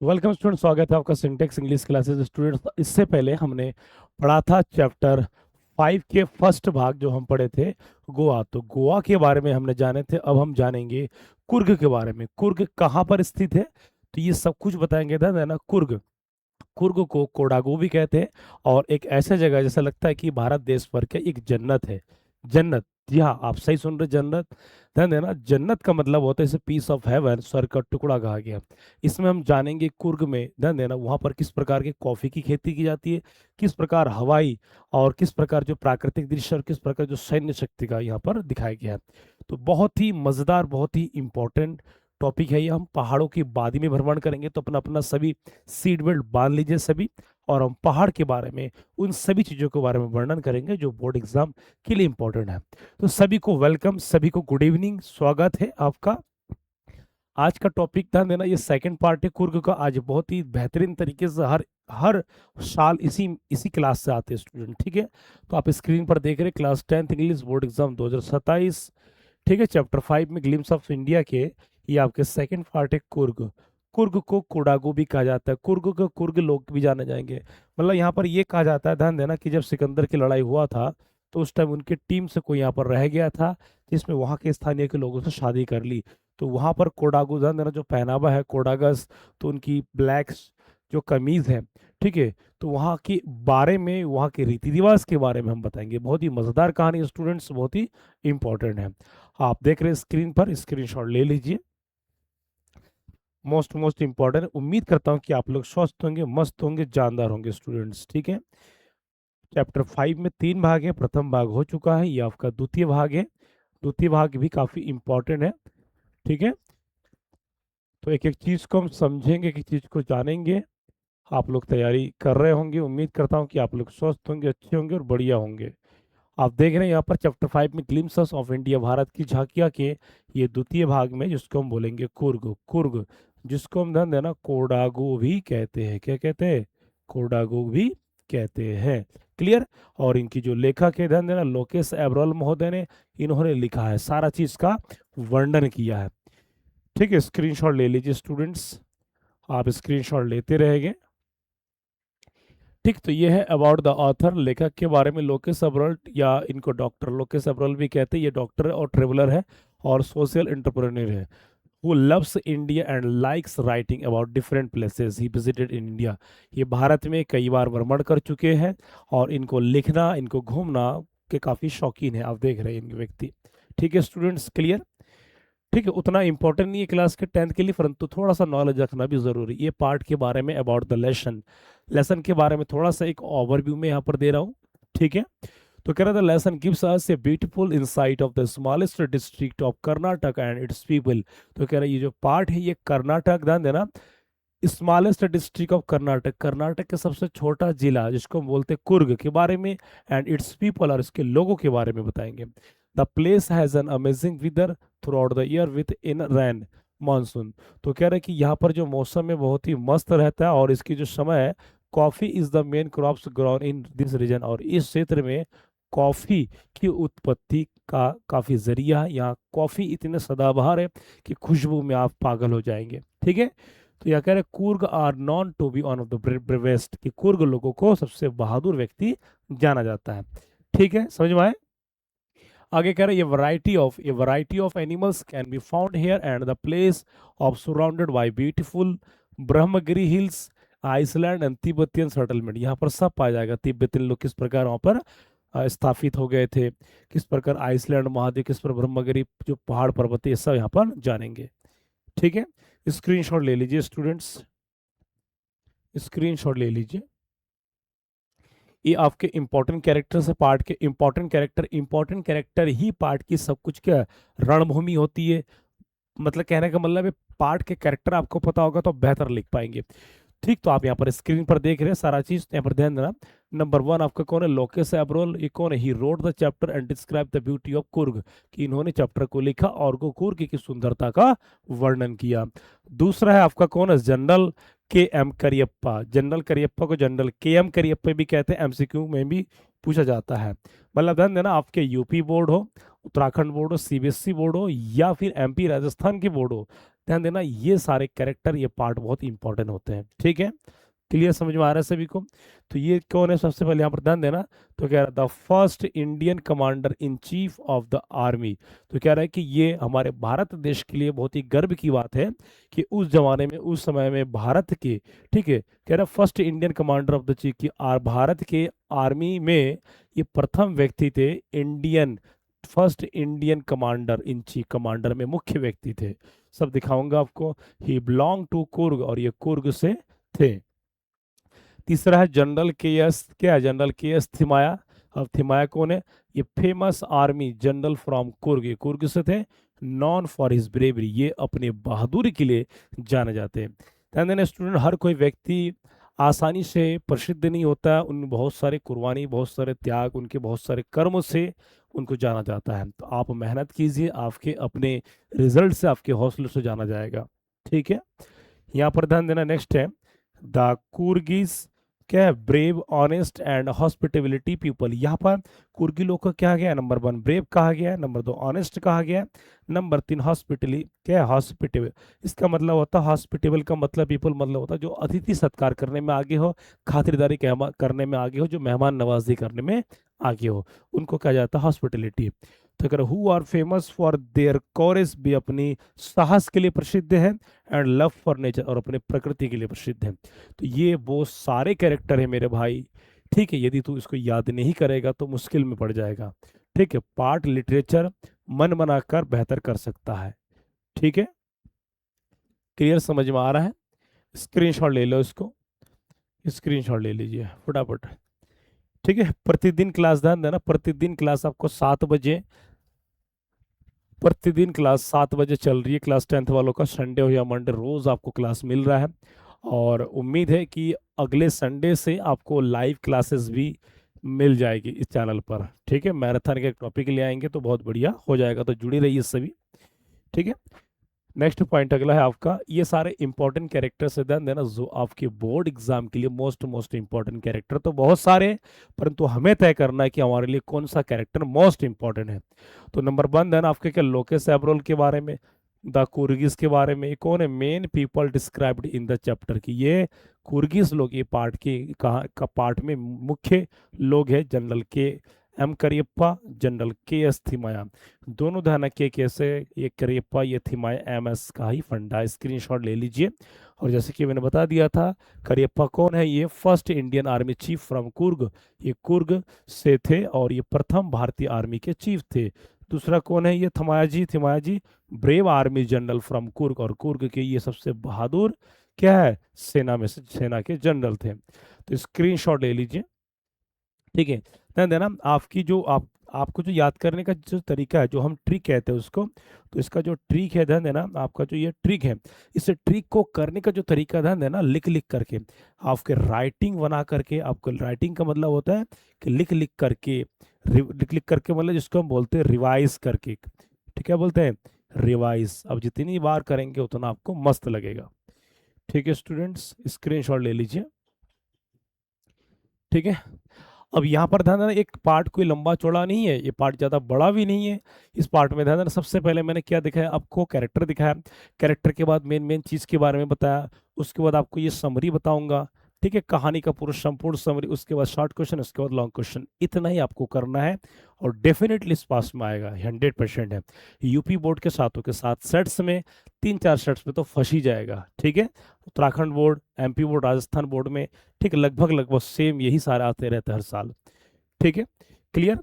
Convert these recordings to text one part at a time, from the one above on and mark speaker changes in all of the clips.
Speaker 1: Welcome student, स्वागत है आपका सिंटेक्स इंग्लिश क्लासेस स्टूडेंट्स। इससे पहले हमने पढ़ा था चैप्टर 5 के फर्स्ट भाग जो हम पढ़े थे गोवा। तो गोवा के बारे में हमने जाने थे, अब हम जानेंगे कुर्ग के बारे में। कुर्ग कहाँ पर स्थित है, तो ये सब कुछ बताएंगे था ना। कुर्ग, कुर्ग को कोडागू भी कहते हैं और एक ऐसा जगह जैसा लगता है कि भारत देश भर के एक जन्नत है। जन्नत, जी हाँ, आप सही सुन रहे, जन्नत। ध्यान देना, जन्नत का मतलब होता है इसे पीस ऑफ हेवन, स्वर्ग का टुकड़ा कहा गया। इसमें हम जानेंगे कुर्ग में, ध्यान देना, वहाँ पर किस प्रकार की कॉफ़ी की खेती की जाती है, किस प्रकार हवाई और किस प्रकार जो प्राकृतिक दृश्य और किस प्रकार जो सैन्य शक्ति का यहाँ पर दिखाया गया है। तो बहुत ही मज़ेदार, बहुत ही इंपॉर्टेंट टॉपिक है ये। हम पहाड़ों की वादी में भ्रमण करेंगे, तो अपना अपना सभी सीट बेल्ट बांध लीजिए सभी। और हम पहाड़ के बारे में, उन सभी चीज़ों के बारे में वर्णन करेंगे जो बोर्ड एग्जाम के लिए इंपॉर्टेंट है। तो सभी को वेलकम, सभी को गुड इवनिंग, स्वागत है आपका। आज का टॉपिक, ध्यान देना, ये सेकंड पार्ट है कुर्ग का। आज बहुत ही बेहतरीन तरीके से हर हर साल इसी इसी क्लास से आते हैं स्टूडेंट, ठीक है। तो आप स्क्रीन पर देख रहे हैं class 10th English board exam 2027, ठीक है। चैप्टर 5 में ग्लिम्स ऑफ इंडिया के ये आपके सेकंड पार्ट है कुर्ग। कुर्ग को कोडागू भी कहा जाता है, कुर्ग को कुर्ग लोग भी जाने जाएंगे। मतलब यहाँ पर ये कहा जाता है, ध्यान देना, कि जब सिकंदर की लड़ाई हुआ था तो उस टाइम उनकी टीम से कोई यहाँ पर रह गया था जिसमें वहाँ के स्थानीय के लोगों से शादी कर ली। तो वहाँ पर कोडागू, ध्यान देना, जो पहनावा है कोडागस, तो उनकी ब्लैक जो कमीज है, ठीक है। तो वहाँ के बारे में, वहाँ के रीति रिवाज के बारे में हम बताएंगे। बहुत ही मजेदार कहानी स्टूडेंट्स, बहुत ही इंपॉर्टेंट है। आप देख रहे हैं स्क्रीन पर, स्क्रीनशॉट ले लीजिए। मोस्ट मोस्ट इंपॉर्टेंट, उम्मीद करता हूँ कि आप लोग स्वस्थ होंगे, मस्त होंगे, जानदार होंगे स्टूडेंट्स, ठीक है। चैप्टर 5 में 3 भाग है, प्रथम भाग हो चुका है, ये आपका द्वितीय भाग है। द्वितीय भाग भी काफी इंपॉर्टेंट है, ठीक है। तो एक एक चीज को हम समझेंगे, एक एक चीज को जानेंगे। आप लोग तैयारी कर रहे होंगे, उम्मीद करता हूँ कि आप लोग स्वस्थ होंगे, अच्छे होंगे और बढ़िया होंगे। आप देख रहे हैं यहाँ पर चैप्टर 5 में ग्लिम्पसेस ऑफ इंडिया, भारत की झांकियाँ के ये द्वितीय भाग में, जिसको हम बोलेंगे कुर्ग। कुर्ग जिसको हम, ध्यान देना, कोडागू भी कहते हैं। क्या कहते हैं? कोडागू भी कहते हैं। क्लियर। और इनकी जो लेखक है, ध्यान देना, लोकेश एब्रोल महोदय ने, इन्होंने लिखा है, सारा चीज का वर्णन किया है, ठीक है। स्क्रीनशॉट ले लीजिए स्टूडेंट्स, आप स्क्रीनशॉट लेते रहेंगे, ठीक। तो ये है अबाउट द ऑथर, लेखक के बारे में, लोकेश अब्रोल, या इनको डॉक्टर लोकेश अब्रोल भी कहते हैं। ये डॉक्टर और ट्रेवलर है और सोशल एंटरप्रेन्योर है। who loves India and likes writing about different places he visited in India। ये भारत में कई बार भ्रमण कर चुके हैं और इनको लिखना, इनको घूमना के काफ़ी शौकीन है। आप देख रहे हैं इनके व्यक्ति, ठीक है स्टूडेंट्स, क्लियर। ठीक है, उतना इंपॉर्टेंट नहीं है क्लास के 10th के लिए, परंतु थोड़ा सा नॉलेज रखना भी जरूरी। ये पार्ट के बारे में अबाउट द लेसन, लेसन के बारे में थोड़ा सा एक ओवरव्यू में यहाँ पर दे रहा हूँ, ठीक है। तो कह रहा था, lesson gives us a beautiful insight of the smallest district of Karnataka and it's people. तो कह रहा है ये जो पार्ट है ये कर्नाटक, ध्यान देना, smallest district of Karnataka, Karnataka के सबसे छोटा जिला जिसको हम बोलते हैं कुर्ग, के बारे में, एंड इट्स पीपल, और इसके लोगों के बारे में बताएंगे। The place has an amazing weather throughout the year with in rain monsoon. तो कह रहे हैं कि यहाँ पर जो मौसम है बहुत ही मस्त रहता है, और इसकी जो समय है, coffee is the main crops grown in this region, और इस क्षेत्र में कॉफी की उत्पत्ति का काफी जरिया है। यहाँ कॉफी इतने सदाबहार है कि खुशबू में आप पागल हो जाएंगे, ठीक है। तो यह कह रहे, Coorg are known to be one of the bravest, कि कुर्ग लोगों को सबसे बहादुर व्यक्ति जाना जाता है, ठीक है, समझ में आए। आगे कह रहे हैं, ये variety of animals can be found here and the place of surrounded by beautiful Brahmagiri hills, island and Tibetan settlement. यहाँ पर सब पाया जाएगा, तिब्बतियन लोग किस प्रकार वहाँ पर स्थापित हो गए थे, किस प्रकार आइसलैंड महाद्वीप, किस पर ब्रह्मगिरी जो पहाड़ पर्वत है, ये सब यहाँ पर जानेंगे, ठीक है। स्क्रीनशॉट ले लीजिए स्टूडेंट्स, स्क्रीनशॉट ले लीजिए। ये आपके इंपॉर्टेंट कैरेक्टर से, पार्ट के इंपॉर्टेंट कैरेक्टर ही पार्ट की सब कुछ क्या रणभूमि होती है। मतलब कहने का मतलब है, पार्ट के कैरेक्टर आपको पता होगा तो बेहतर लिख पाएंगे, ठीक। तो आप यहाँ पर स्क्रीन पर देख रहे हैं सारा चीज, यहाँ पर ध्यान देना। नंबर 1 आपका कौन है? लोकेश एब्रोल। ये कौन है? He wrote the chapter and describe the beauty of Coorg, कि इन्होंने चैप्टर को लिखा और को कुर्ग की सुंदरता का वर्णन किया। दूसरा है आपका कौन है? General K M Cariappa. General Cariappa को जनरल के एम करियप्पा भी कहते हैं, एमसीक्यू में भी पूछा जाता है। मतलब ध्यान देना, आपके यूपी बोर्ड हो, उत्तराखंड बोर्ड हो, सीबीएसई बोर्ड हो, या फिर एमपी राजस्थान की बोर्ड हो, ध्यान देना, ये सारे कैरेक्टर, ये पार्ट बहुत इंपॉर्टेंट होते हैं। ठीक है, क्लियर, समझ में आ रहा है सभी को? तो ये कौन है, सबसे पहले यहाँ पर ध्यान देना। तो कह रहा था first Indian commander in chief of the army. तो कह रहा है कि ये हमारे भारत देश के लिए बहुत ही गर्व की बात है कि उस जमाने में, उस समय में भारत के, ठीक है, कह रहा first Indian commander of the chief की भारत के आर्मी में ये प्रथम व्यक्ति थे, Indian, first Indian commander in chief, commander में मुख्य व्यक्ति थे। सब दिखाऊंगा आपको। ही बिलोंग टू कुर्ग, और ये कुर्ग से थे। तीसरा है जनरल के एस, क्या है, जनरल के एस थिमाया। अब थिमाया कौन है? ये famous army general from Coorg, ये कुर्ग से थे। नॉन फॉर हिज ब्रेवरी, ये अपने बहादुरी के लिए जाने जाते हैं। ध्यान देना स्टूडेंट, हर कोई व्यक्ति आसानी से प्रसिद्ध नहीं होता है, उन बहुत सारे कुर्बानी, बहुत सारे त्याग, उनके बहुत सारे कर्म से उनको जाना जाता है। तो आप मेहनत कीजिए, आपके अपने रिजल्ट से, आपके हौसले से जाना जाएगा। ठीक है, यहाँ पर ध्यान देना। नेक्स्ट है द कुर्गिस, क्या है, ब्रेव ऑनेस्ट एंड हॉस्पिटेबिलिटी पीपल। यहाँ पर कुर्गी लोग का क्या गया है, नंबर 1 ब्रेव कहा गया है, नंबर 2 ऑनेस्ट कहा गया है, नंबर 3 हॉस्पिटली, क्या है, हॉस्पिटेबल। इसका मतलब होता है, हॉस्पिटेबल का मतलब पीपल मतलब होता है जो अतिथि सत्कार करने में आगे हो, खातिरदारी करने में आगे हो, जो मेहमान नवाजी करने में आगे हो, उनको कहा जाता है हॉस्पिटलिटी। तो अगर who are famous for their courage, भी अपनी साहस के लिए प्रसिद्ध है, एंड लव फॉर नेचर, और अपने प्रकृति के लिए प्रसिद्ध है। तो ये वो सारे कैरेक्टर है मेरे भाई। ठीक है, यदि तू इसको याद नहीं करेगा तो मुश्किल में पड़ जाएगा। ठीक है, पार्ट लिटरेचर मन बनाकर बेहतर कर सकता है। ठीक है, क्लियर, समझ में आ रहा है? स्क्रीनशॉट ले लो इसको, स्क्रीनशॉट ले लीजिए फटाफट। ठीक है, प्रतिदिन क्लास, ध्यान देना, प्रतिदिन क्लास आपको 7 बजे, प्रतिदिन क्लास 7 बजे चल रही है। क्लास 10th वालों का संडे हो या मंडे, रोज आपको क्लास मिल रहा है। और उम्मीद है कि अगले संडे से आपको लाइव क्लासेस भी मिल जाएगी इस चैनल पर। ठीक है, मैराथन के टॉपिक ले आएंगे तो बहुत बढ़िया हो जाएगा, तो जुड़ी रहिए सभी। ठीक है, नेक्स्ट पॉइंट अगला है आपका, ये सारे इंपॉर्टेंट कैरेक्टर से ध्यान देना जो आपके बोर्ड एग्जाम के लिए मोस्ट मोस्ट इंपॉर्टेंट कैरेक्टर तो बहुत सारे हैं, परंतु हमें तय करना है कि हमारे लिए कौन सा कैरेक्टर मोस्ट इंपॉर्टेंट है। तो नंबर 1 देना आपके, क्या, लोकेस एब्रोल के बारे में, द कुर्गिस के बारे में। ये कौन है, main people described in the chapter की, ये कुर्गिस लोग, ये पार्ट के कहा का पार्ट में मुख्य लोग हैं। General K M Cariappa, general K S थिमाया, दोनों ध्यान के कैसे, ये करियप्पा ये थिमाया एम एस का ही फंडा। स्क्रीनशॉट ले लीजिए। और जैसे कि मैंने बता दिया था, करियप्पा कौन है, ये first Indian army chief from Coorg, ये कुर्ग से थे और ये प्रथम भारतीय आर्मी के चीफ थे। दूसरा कौन है, ये Thimayyaji, Thimayyaji brave army general from Coorg, और कुर्ग के ये सबसे बहादुर, क्या है, सेना में से, सेना के जनरल थे। तो स्क्रीनशॉट ले लीजिए। ठीक है, ध्यान देना, आपकी जो आपको जो याद करने का जो तरीका है, जो हम ट्रिक कहते हैं उसको, तो इसका जो ट्रिक है, ध्यान देना, आपका जो ये ट्रिक है, इस ट्रिक को करने का जो तरीका, ध्यान देना, लिख लिख करके, आपके राइटिंग बना करके, आपको राइटिंग का मतलब होता है कि लिख लिख करके, लिख लिख करके मतलब जिसको हम बोलते हैं रिवाइज करके। ठीक है, बोलते हैं रिवाइज। अब जितनी बार करेंगे उतना आपको मस्त लगेगा। ठीक है स्टूडेंट्स, स्क्रीनशॉट ले लीजिए। ठीक है, अब यहाँ पर ध्यान देना, एक पार्ट कोई लंबा चौड़ा नहीं है, ये पार्ट ज़्यादा बड़ा भी नहीं है। इस पार्ट में ध्यान देना, सबसे पहले मैंने क्या दिखाया आपको, कैरेक्टर दिखाया, कैरेक्टर के बाद मेन मेन चीज़ के बारे में बताया, उसके बाद आपको ये समरी बताऊंगा। ठीक है, कहानी का पूरा संपूर्ण समरी, उसके बाद शॉर्ट क्वेश्चन, उसके बाद लॉन्ग क्वेश्चन, इतना ही आपको करना है और डेफिनेटली इस पास में आएगा, 100% है। यूपी बोर्ड के साथों के साथ सेट्स में, 3-4 सेट्स में तो फंस ही जाएगा। ठीक है, Uttarakhand board, MP board, Rajasthan board में, ठीक है, लगभग लगभग सेम यही सारे आते रहते हैं हर साल। ठीक है, क्लियर।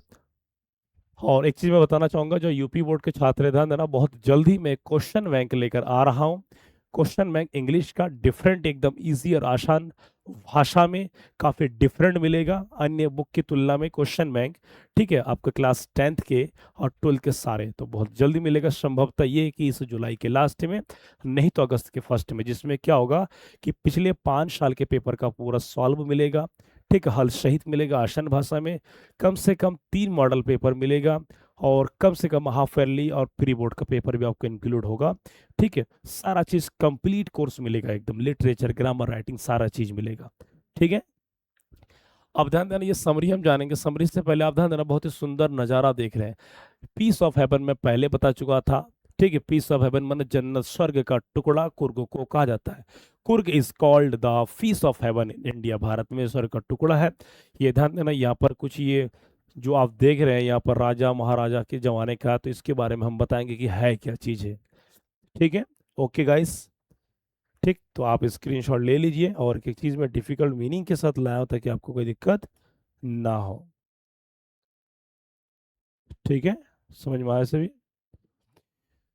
Speaker 1: और एक चीज मैं बताना चाहूंगा, जो यूपी बोर्ड के छात्र हैं, ध्यान देना, बहुत जल्दी मैं क्वेश्चन बैंक लेकर आ रहा हूँ। क्वेश्चन बैंक इंग्लिश का डिफरेंट, एकदम इजी और आसान भाषा में, काफी डिफरेंट मिलेगा अन्य बुक की तुलना में क्वेश्चन बैंक। ठीक है, आपके क्लास 10th के और 12th के सारे तो बहुत जल्दी मिलेगा। संभवतः ये है कि इस जुलाई के लास्ट में, नहीं तो अगस्त के फर्स्ट में, जिसमें क्या होगा कि पिछले 5 साल के पेपर का पूरा सॉल्व मिलेगा। ठीक है, हल सहित मिलेगा आसान भाषा में, कम से कम 3 मॉडल पेपर मिलेगा, और कम से कम हाफ ईयरली और प्री बोर्ड का पेपर भी आपको इंक्लूड होगा। ठीक है, सारा चीज कंप्लीट कोर्स मिलेगा, एकदम लिटरेचर, ग्रामर, राइटिंग, सारा चीज मिलेगा। ठीक है, अब ध्यान देना, ये समरी हम जानेंगे। समरी से पहले आप ध्यान देना, बहुत ही सुंदर नज़ारा देख रहे हैं। पीस ऑफ हेवन मैं पहले बता चुका था, ठीक है, पीस ऑफ हेवन मतलब जन्नत, स्वर्ग का टुकड़ा कुर्ग को कहा जाता है। Coorg is called the fees of heaven in India, Bharat में स्वर्ग का टुकड़ा है। ये ध्यान देना, यहाँ पर कुछ ये जो आप देख रहे हैं यहाँ पर राजा महाराजा के जमाने का, तो इसके बारे में हम बताएंगे कि है क्या चीज़ है। ठीक है, ओके गाइस। ठीक, तो आप स्क्रीनशॉट ले लीजिए, और एक चीज़ में डिफिकल्ट मीनिंग के साथ लाया हूं ताकि आपको कोई दिक्कत ना हो। ठीक है, समझ में आया सभी?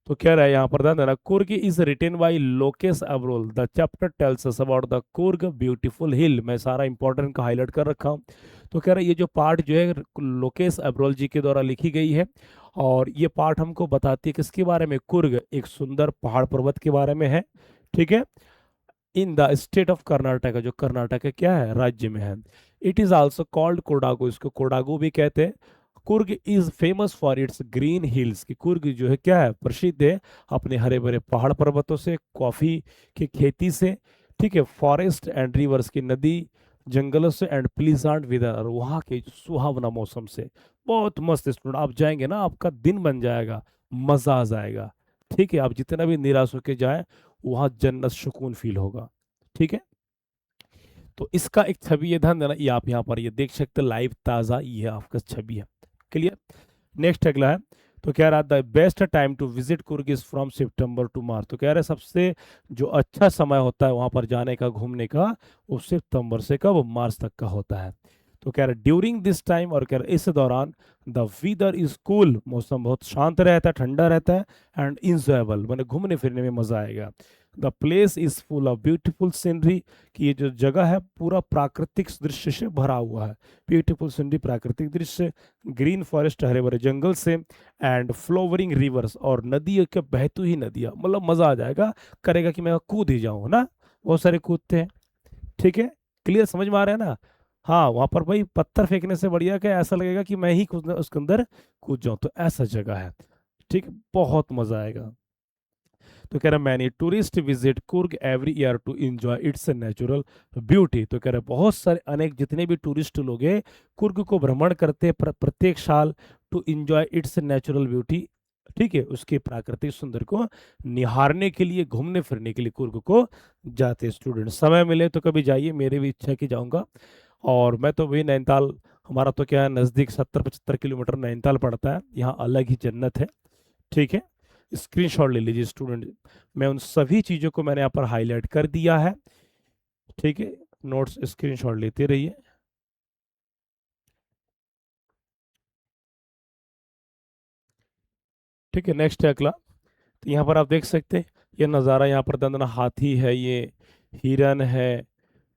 Speaker 1: तो क्या रहा है यहाँ पर, ध्यान देना, Coorg is written by Lokesh Abrol, the chapter tells us about the Coorg beautiful हिल। मैं सारा इंपॉर्टेंट का हाईलाइट कर रखा हूँ। तो कह रहा है ये जो पार्ट जो है लोकेश अब्रोल जी के द्वारा लिखी गई है, और ये पार्ट हमको बताती है किसके बारे में, कुर्ग एक सुंदर पहाड़ पर्वत के बारे में है। ठीक है, in the state of Karnataka, जो कर्नाटक है क्या है, राज्य में है। It is also called Kodagu, इसको कोडागू भी कहते हैं। Coorg is famous for its green hills, की कुर्ग जो है क्या है, प्रसिद्ध है अपने हरे भरे पहाड़ पर्वतों से, कॉफी की खेती से, ठीक है, फॉरेस्ट एंड रिवर्स की नदी जंगलों से, एंड प्लीजेंट वेदर, और वहाँ के सुहावना मौसम से। बहुत मस्त स्टूडेंट, आप जाएंगे ना आपका दिन बन जाएगा, मजा आ जाएगा। ठीक है, आप जितना भी निराश होके जाए, वहाँ जन्नत सुकून फील होगा। ठीक है, तो इसका एक छवि है, ध्यान देना, ये आप यहाँ पर ये देख सकते हैं लाइव ताज़ा, ये आपका छवि है। क्लियर? नेक्स्ट अगला है, तो कह रहा the best time to visit Coorg is from September to March. तो कह रहे सबसे जो अच्छा समय होता है वहां पर जाने का, घूमने का, वो सितंबर से कब, मार्च तक का होता है। तो कह रहे ड्यूरिंग दिस टाइम, और कह रहे इस दौरान द वेदर इज कूल, मौसम बहुत शांत रहता है, ठंडा रहता है, एंड इंजॉयबल, मैंने घूमने फिरने में मजा आएगा। The place is full of beautiful scenery, कि ये जो जगह है पूरा प्राकृतिक दृश्य से भरा हुआ है। ब्यूटीफुल सीनरी, प्राकृतिक दृश्य, ग्रीन फॉरेस्ट, हरे भरे जंगल से, एंड फ्लोवरिंग रिवर्स, और नदी के बहती हुई नदियाँ, मतलब मजा आ जाएगा, करेगा कि मैं कूद ही जाऊँ ना, बहुत सारे कूदते हैं। ठीक है, क्लियर, समझ में आ रहा है ना? हाँ, वहां पर भाई पत्थर फेंकने से बढ़िया क्या, ऐसा लगेगा कि मैं ही कूद उसके अंदर कूद जाऊं, तो ऐसा जगह है। ठीक, बहुत मजा आएगा। तो कह रहा many tourist visit Coorg every year to enjoy its natural beauty. तो कह रहे बहुत सारे अनेक जितने भी टूरिस्ट लोग हैं कुर्ग को भ्रमण करते हैं प्रत्येक साल, to enjoy its natural beauty. ठीक है, उसके प्राकृतिक सुंदर को निहारने के लिए, घूमने फिरने के लिए कुर्ग को जाते स्टूडेंट। समय मिले तो कभी जाइए, मेरी भी इच्छा की जाऊंगा। और मैं तो वही नैनीताल, हमारा तो क्या है नज़दीक 70-75 किलोमीटर नैनीताल पड़ता है, यहाँ अलग ही जन्नत है। ठीक है, स्क्रीनशॉट ले लीजिए स्टूडेंट, मैं उन सभी चीज़ों को मैंने यहाँ पर हाईलाइट कर दिया है। ठीक है, नोट्स स्क्रीनशॉट लेते रहिए। ठीक है, नेक्स्ट है अगला। तो यहाँ पर आप देख सकते हैं ये नज़ारा, यहाँ पर दंदना हाथी है, ये हिरन है,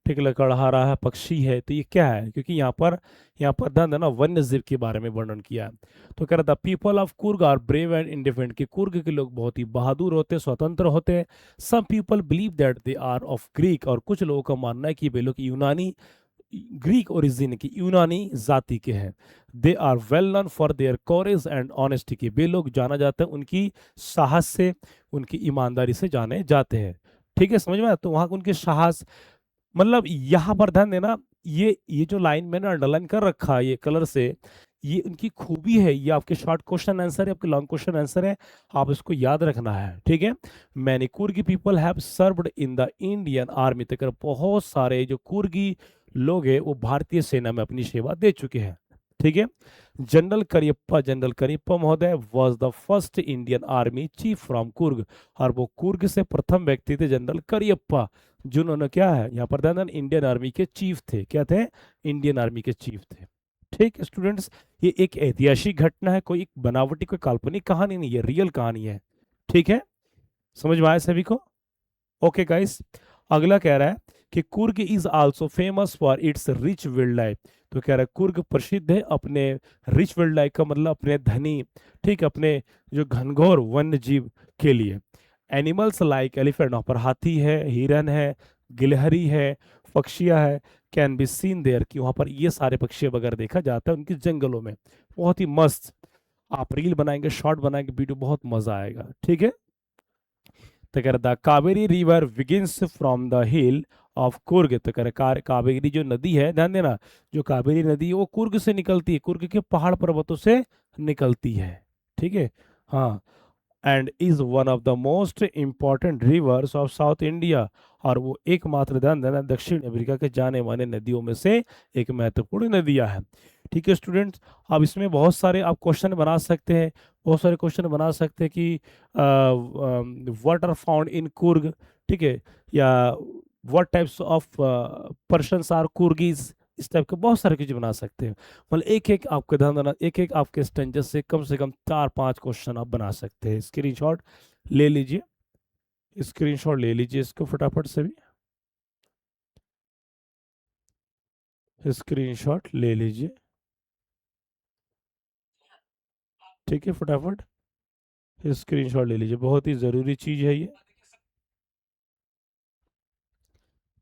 Speaker 1: ठीक, लकड़हारा है, पक्षी है। तो ये क्या है, क्योंकि यहाँ पर ध्यान देना वन्य जीव के बारे में वर्णन किया है। तो कह रहा the people of Coorg are brave and independent, कि कुर्ग के लोग बहुत ही बहादुर होते हैं, स्वतंत्र होते हैं। Some people believe that they are of Greek, और कुछ लोगों का मानना है कि वे लोग यूनानी, ग्रीक ओरिजिन की, यूनानी जाति के हैं। They are well known for their courage and honesty, की वे लोग जाना जाता है उनकी साहस से, उनकी ईमानदारी से जाने जाते हैं। ठीक है, समझ में आया? तो वहाँ उनके साहस, मतलब यहाँ पर ध्यान देना, ये जो लाइन मैंने अंडरलाइन कर रखा है ये कलर से, ये उनकी खूबी है। ये आपके शॉर्ट क्वेश्चन आंसर है, आपके लॉन्ग क्वेश्चन आंसर है, आप इसको याद रखना है। ठीक है, many कुर्गी people have served in the Indian army, तक बहुत सारे जो कुर्गी लोग हैं वो भारतीय सेना में अपनी सेवा दे चुके हैं। ठीक है, जनरल करियप्पा महोदय was the first Indian army chief from Coorg, और वो कुर्ग से प्रथम व्यक्ति थे जनरल करियप्पा, जिन्होंने क्या है यहाँ पर ध्यान, इंडियन आर्मी के चीफ थे। क्या थे? इंडियन आर्मी के चीफ थे। ठीक है स्टूडेंट्स, ये एक ऐतिहासिक घटना है, कोई एक बनावटी, कोई काल्पनिक कहानी नहीं है, रियल कहानी है। ठीक है, समझ में आया सभी को? ओके गाइस, अगला कह रहा है कि Coorg is also famous for its rich wild life. तो कह रहा है कुर्ग प्रसिद्ध है अपने रिच वाइल्ड लाइफ का मतलब अपने धनी, ठीक, अपने जो घनघोर वन्य जीव के लिए। एनिमल्स लाइक एलिफेंट, वहाँ पर हाथी है, हिरन है, गिलहरी है, पक्षियाँ है, कैन बी सीन देयर, कि वहाँ पर ये सारे पक्षी वगैरह देखा जाता है उनके जंगलों में। बहुत ही मस्त, आप रील बनाएंगे, शॉर्ट बनाएंगे, वीडियो, बहुत मजा आएगा। ठीक है, तो कह रहा था Kaveri river begins from the hill of Coorg. तो कह रहा कावेरी जो नदी है, ध्यान देना, जो कावेरी नदी है वो कुर्ग से निकलती है, कुर्ग के पहाड़ पर्वतों से निकलती है। ठीक है, हाँ, and is one of the most important reverse of south India, और वो एकमात्र, ध्यान देना, दक्षिण अफ्रीका के जाने माने नदियों में से एक महत्वपूर्ण नदियां है। ठीक है स्टूडेंट्स, अब इसमें बहुत सारे आप क्वेश्चन बना सकते हैं, बहुत सारे क्वेश्चन बना सकते हैं कि what are found in Coorg, ठीक है, या what types of persons are Coorgis, इस टाइप के बहुत सारे चीज बना सकते हैं। मतलब एक एक आपके, ध्यान देना, एक एक आपके स्टेंजेस से कम 4-5 क्वेश्चन आप बना सकते हैं। स्क्रीनशॉट ले लीजिए, स्क्रीनशॉट ले लीजिए इसको फटाफट से भी, स्क्रीनशॉट ले लीजिए, ठीक है, फटाफट स्क्रीनशॉट ले लीजिए, बहुत ही ज़रूरी चीज़ है ये।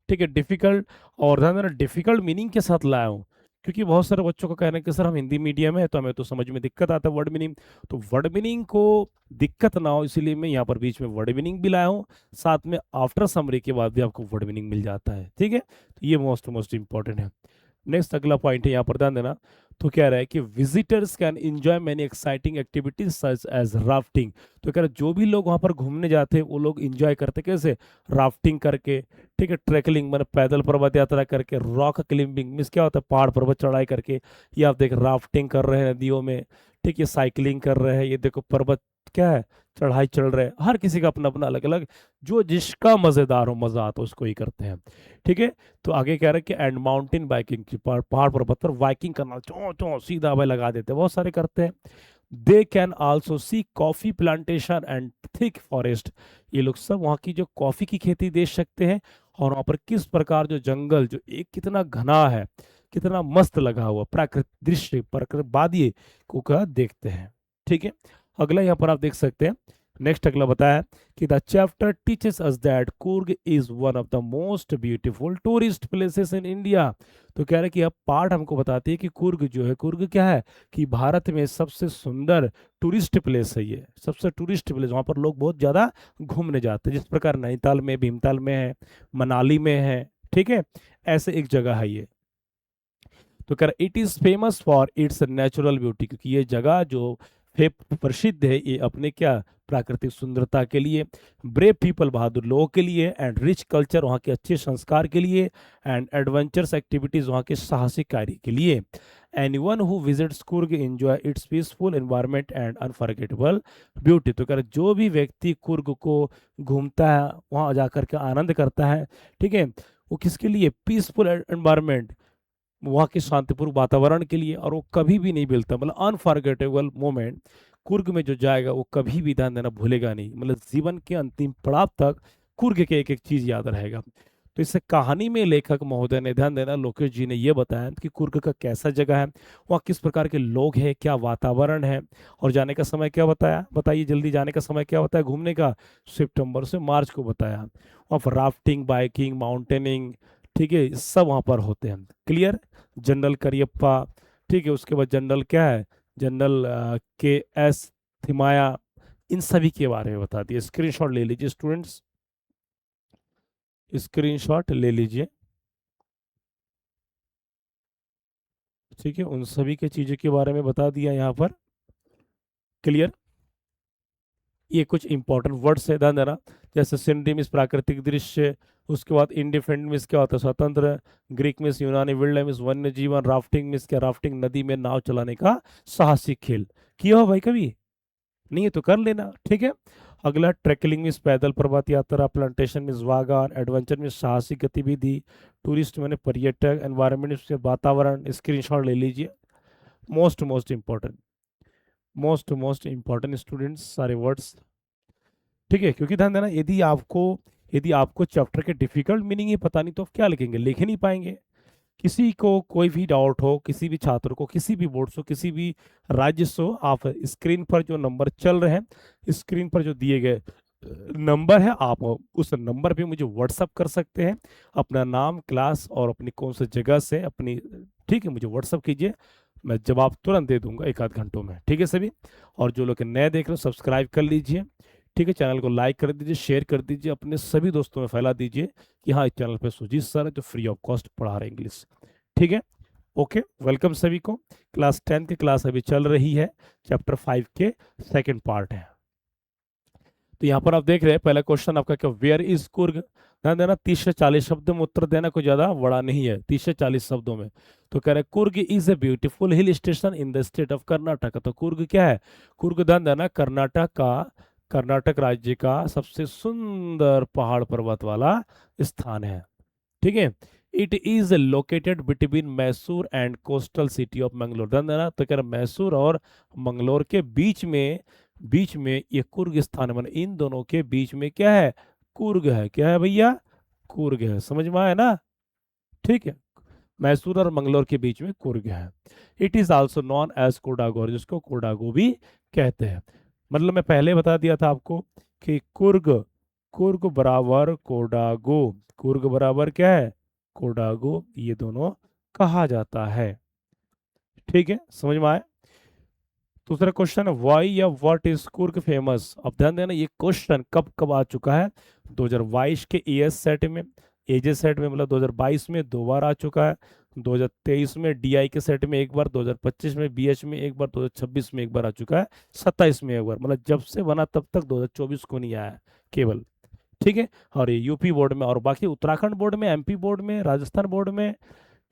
Speaker 1: ठीक है, डिफिकल्ट, और ध्यान देना डिफिकल्ट मीनिंग के साथ लाया हूँ, क्योंकि बहुत सारे बच्चों का कहना है कि सर हम हिंदी मीडियम है तो हमें तो समझ में दिक्कत आता है वर्ड मीनिंग, तो वर्ड मीनिंग को दिक्कत ना हो इसीलिए मैं यहाँ पर बीच में वर्ड मीनिंग भी लाया हूँ, साथ में आफ्टर समरी के बाद भी आपको वर्ड मीनिंग मिल जाता है। ठीक है, तो ये मोस्ट मोस्ट इंपॉर्टेंट है। नेक्स्ट अगला पॉइंट है, यहाँ पर ध्यान देना, तो क्या रहा है कि visitors can enjoy many exciting activities such as rafting, तो कह रहा है जो भी लोग वहाँ पर घूमने जाते हैं वो लोग एंजॉय करते कैसे, राफ्टिंग करके, ठीक है, ट्रैकलिंग मतलब पैदल पर्वत यात्रा करके, रॉक क्लिम्बिंग मीन्स क्या होता है पहाड़ पर्वत चढ़ाई करके, ये आप देख राफ्टिंग कर रहे हैं नदियों में, ठीक है, साइकिलिंग कर रहे हैं, ये देखो पर्वत क्या है, चढ़ाई चढ़ रहे हैं, हर किसी का अपना अपना अलग अलग, जो जिसका मजेदार हो, मजा आता हो उसको ही करते हैं। ठीक है, तो आगे कह रहे हैं कि एंड माउंटेन बाइकिंग की, पहाड़ पर्वत पर बाइकिंग करना, चो चो सीधा भाई लगा देते हैं, बहुत सारे करते हैं। They can also C coffee plantation and thick forest, ये लोग सब वहाँ की जो कॉफी की खेती देख सकते हैं, और वहाँ पर किस प्रकार जो जंगल जो एक कितना घना है, कितना मस्त लगा हुआ प्राकृतिक दृश्य, प्रकृति वादिये को का देखते हैं। ठीक है, अगला यहाँ पर आप देख सकते हैं, नेक्स्ट अगला बताया कि the chapter teaches us that Coorg is one of the most beautiful tourist places in India, तो कह रहे हैं कि अब पाठ हमको बताती है कि कुर्ग जो है, कुर्ग क्या है कि भारत में सबसे सुंदर टूरिस्ट प्लेस है, ये सबसे टूरिस्ट प्लेस, वहाँ पर लोग बहुत ज़्यादा घूमने जाते हैं, जिस प्रकार नैनीताल में, भीमताल में है, मनाली में है, ठीक है, ऐसे एक जगह है ये। तो कह रहा it is famous for its natural beauty, क्योंकि ये जगह जो प्रसिद्ध है ये अपने क्या प्राकृतिक सुंदरता के लिए, ब्रेव पीपल बहादुर लोगों के लिए, एंड रिच कल्चर वहाँ के अच्छे संस्कार के लिए, एंड एडवेंचर्स एक्टिविटीज वहाँ के साहसिक कार्य के लिए। Anyone who visits Coorg enjoy it's peaceful environment and unforgettable beauty, तो कर जो भी व्यक्ति कुर्ग को घूमता है वहाँ जाकर के आनंद करता है, ठीक है, वो किसके लिए, पीसफुल एनवायरनमेंट, वहाँ के शांतिपूर्ण वातावरण के लिए, और वो कभी भी नहीं भूलता, मतलब अनफॉरगेटेबल मोमेंट कुर्ग में जो जाएगा वो कभी भी, ध्यान देना, भूलेगा नहीं, मतलब जीवन के अंतिम पड़ाव तक कुर्ग के एक एक चीज याद रहेगा। तो इससे कहानी में लेखक महोदय ने, ध्यान देना, लोकेश जी ने यह बताया कि कुर्ग का कैसा जगह है, वहाँ किस प्रकार के लोग हैं, क्या वातावरण है, और जाने का समय क्या बताया, बताइए जल्दी, जाने का समय क्या बताया घूमने का, सितंबर से मार्च को बताया, वहाँ पर राफ्टिंग, बाइकिंग, माउंटेनिंग, ठीक है, सब वहाँ पर होते हैं। क्लियर, जनरल करियप्पा, ठीक है, उसके बाद जनरल क्या है, जनरल के एस थिमाया, इन सभी के बारे में बता दिए। स्क्रीनशॉट ले लीजिए स्टूडेंट्स, स्क्रीनशॉट ले लीजिए, ठीक है, उन सभी के चीज़ों के बारे में बता दिया यहाँ पर। क्लियर, ये कुछ इंपॉर्टेंट वर्ड्स है, ध्यान देना, जैसे सिंडी मीन्स प्राकृतिक दृश्य, उसके बाद इंडिपेंडेंट मीन्स क्या होता है, स्वतंत्र, ग्रीक मीन्स यूनानी, विल्ड मीन्स वन्य जीवन, राफ्टिंग मीन्स क्या, राफ्टिंग नदी में नाव चलाने का साहसिक खेल, किया हो भाई कभी, नहीं है तो कर लेना। ठीक है, अगला ट्रैकलिंग मीन्स पैदल पर्वत यात्रा, प्लांटेशन मीन्स बागान, एडवेंचर मीन्स साहसिक गतिविधि, टूरिस्ट मैंने पर्यटक, एनवायरनमेंट मीन्स वातावरण, स्क्रीनशॉट ले लीजिए। Most most important, most most important students सारे वर्ड्स, ठीक है, क्योंकि ध्यान देना, यदि आपको चैप्टर के डिफिकल्ट मीनिंग ही पता नहीं तो आप क्या लिखेंगे, लिख ही नहीं पाएंगे। किसी को कोई भी डाउट हो, किसी भी छात्र को, किसी भी बोर्ड से, किसी भी राज्य से हो, आप स्क्रीन पर जो नंबर चल रहे हैं, स्क्रीन पर जो दिए गए नंबर है, आप उस नंबर पे मुझे व्हाट्सअप कर सकते हैं, अपना नाम, क्लास और अपनी कौन सी जगह से अपनी, ठीक है, मुझे व्हाट्सअप कीजिए, मैं जवाब तुरंत दे दूंगा 1 आध घंटों में। ठीक है सभी, और जो लोग नए देख रहे हो सब्सक्राइब कर लीजिए, ठीक है, चैनल को लाइक कर दीजिए, शेयर कर दीजिए, अपने सभी दोस्तों में फैला दीजिए कि हाँ, इस चैनल पे सुजीत सर है जो फ्री ऑफ कॉस्ट पढ़ा रहे हैं इंग्लिश। ठीक है, ओके, वेलकम सभी को। क्लास 10 की क्लास अभी चल रही है, चैप्टर 5 के सेकंड पार्ट है। तो यहाँ पर आप देख रहे हैं पहला क्वेश्चन आपका क्या, वेयर इज कुर्ग। ध्यान देना 30 से 40 शब्दों में उत्तर देना, कोई ज्यादा बड़ा नहीं है, 30 से 40 शब्दों में। तो कह रहे हैं Coorg is a beautiful hill station in the state of Karnataka. तो कुर्ग क्या है, कुर्ग ध्यान देना कर्नाटक का, कर्नाटक राज्य का सबसे सुंदर पहाड़ पर्वत वाला स्थान है। ठीक है। It is located between Mysore and coastal city of Mangalore. ध्यान देना, तो कह रहे मैसूर और मंगलोर के बीच में ये कुर्ग स्थान है, माने इन दोनों के बीच में क्या है, कुर्ग है। क्या है भैया, कुर्ग है। समझ में आया ना। ठीक है, मैसूर और मंगलोर के बीच में कुर्ग है। It is also known as Kodagu, और जिसको कोडागो भी कहते हैं। मतलब मैं पहले बता दिया था आपको कि कुर्ग, कुर्ग बराबर कोडागो, कुर्ग बराबर क्या है, कोडागो, ये दोनों कहा जाता है। ठीक है, समझ में आया। दूसरा क्वेश्चन है वाई या व्हाट इज कुर्ग फेमस। अब ध्यान देना ये क्वेश्चन कब कब आ चुका है, 2022 के एएस सेट में, एजे सेट में, मतलब 2022 में 2 बार आ चुका है, 2023 में डीआई के सेट में 1 बार, 2025 में बीएच में 1 बार, 2026 में 1 बार आ चुका है, 27 में 1 बार, मतलब जब से बना तब तक 2024 को नहीं आया है केवल। ठीक है, और ये यूपी बोर्ड में, और बाकी उत्तराखंड बोर्ड में, एमपी बोर्ड में, राजस्थान बोर्ड में,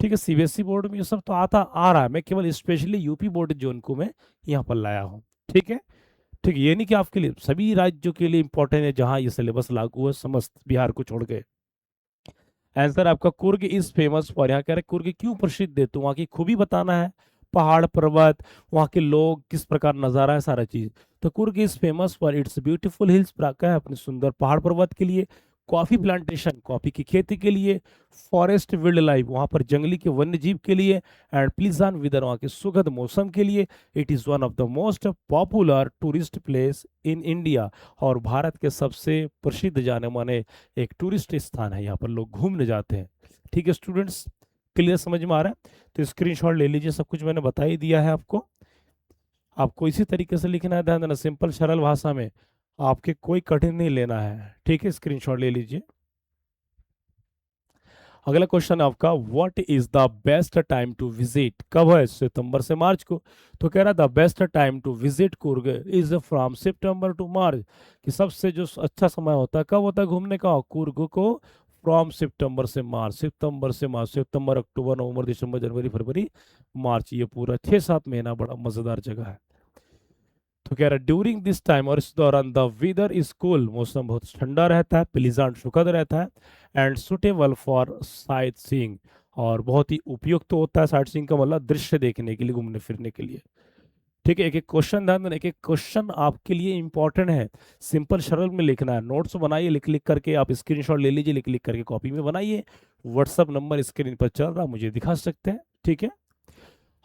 Speaker 1: ठीक है, सीबीएसई बोर्ड में, ये सब तो आता आ रहा है। मैं केवल स्पेशली यूपी बोर्ड जोन को मैं यहाँ पर लाया हूँ। ठीक है, ठीक है, ये नहीं कि आपके लिए, सभी राज्यों के लिए इंपॉर्टेंट है जहाँ ये सिलेबस लागू है, समस्त बिहार को छोड़ के। आंसर आपका कुर्ग इज फेमस फॉर, यहाँ कह रहे कुर्ग क्यों प्रसिद्ध है, तो वहाँ की खूबी बताना है, पहाड़ पर्वत, वहाँ के लोग, किस प्रकार नज़ारा है, सारा चीज। तो Coorg is famous for its beautiful hills, क्या है, अपने सुंदर पहाड़ पर्वत के लिए, कॉफी प्लांटेशन, कॉफी की खेती के लिए, फॉरेस्ट वाइल्ड लाइफ, वहाँ पर जंगली के वन्य जीव के लिए, एंड प्लीजान वेदर, वहाँ के सुखद मौसम के लिए। It is one of the most popular tourist place in India, और भारत के सबसे प्रसिद्ध जाने माने एक टूरिस्ट स्थान है, यहाँ पर लोग घूमने जाते हैं। ठीक है स्टूडेंट्स, क्लियर, समझ में आ रहा है। तो स्क्रीनशॉट ले लीजिए, सब कुछ मैंने बता ही दिया है आपको। आपको इसी तरीके से लिखना है, ध्यान देना, सिंपल सरल भाषा में, आपके कोई कठिन नहीं लेना है। ठीक है, स्क्रीनशॉट ले लीजिए। अगला क्वेश्चन है आपका, what is the best time to visit, कब है, सितंबर से मार्च को। तो कह रहा the best time to visit Coorg is from September to March, कि सबसे जो अच्छा समय होता है, कब होता है घूमने का, कुर्ग को फ्रॉम सितंबर से मार्च, सितंबर से मार्च, सितंबर अक्टूबर नवंबर दिसंबर जनवरी फरवरी मार्च, ये पूरा 6-7 महीना बड़ा मजेदार जगह है। तो कह रहा है ड्यूरिंग दिस टाइम, और इस दौरान द वेदर इज कूल, मौसम बहुत ठंडा रहता है, प्लीजेंट, सुखद रहता है, and suitable for sight seeing, और बहुत ही उपयुक्त तो होता है, साइट सीइंग का मतलब दृश्य देखने के लिए, घूमने फिरने के लिए। ठीक है, एक एक क्वेश्चन ध्यान देना, एक एक क्वेश्चन आपके लिए इंपॉर्टेंट है, सिंपल सरल में लिखना है, नोट्स बनाइए, लिख लिख करके आप स्क्रीनशॉट ले लीजिए, लिख लिख करके कॉपी में बनाइए, व्हाट्सअप नंबर स्क्रीन पर चल रहा, मुझे दिखा सकते हैं। ठीक है,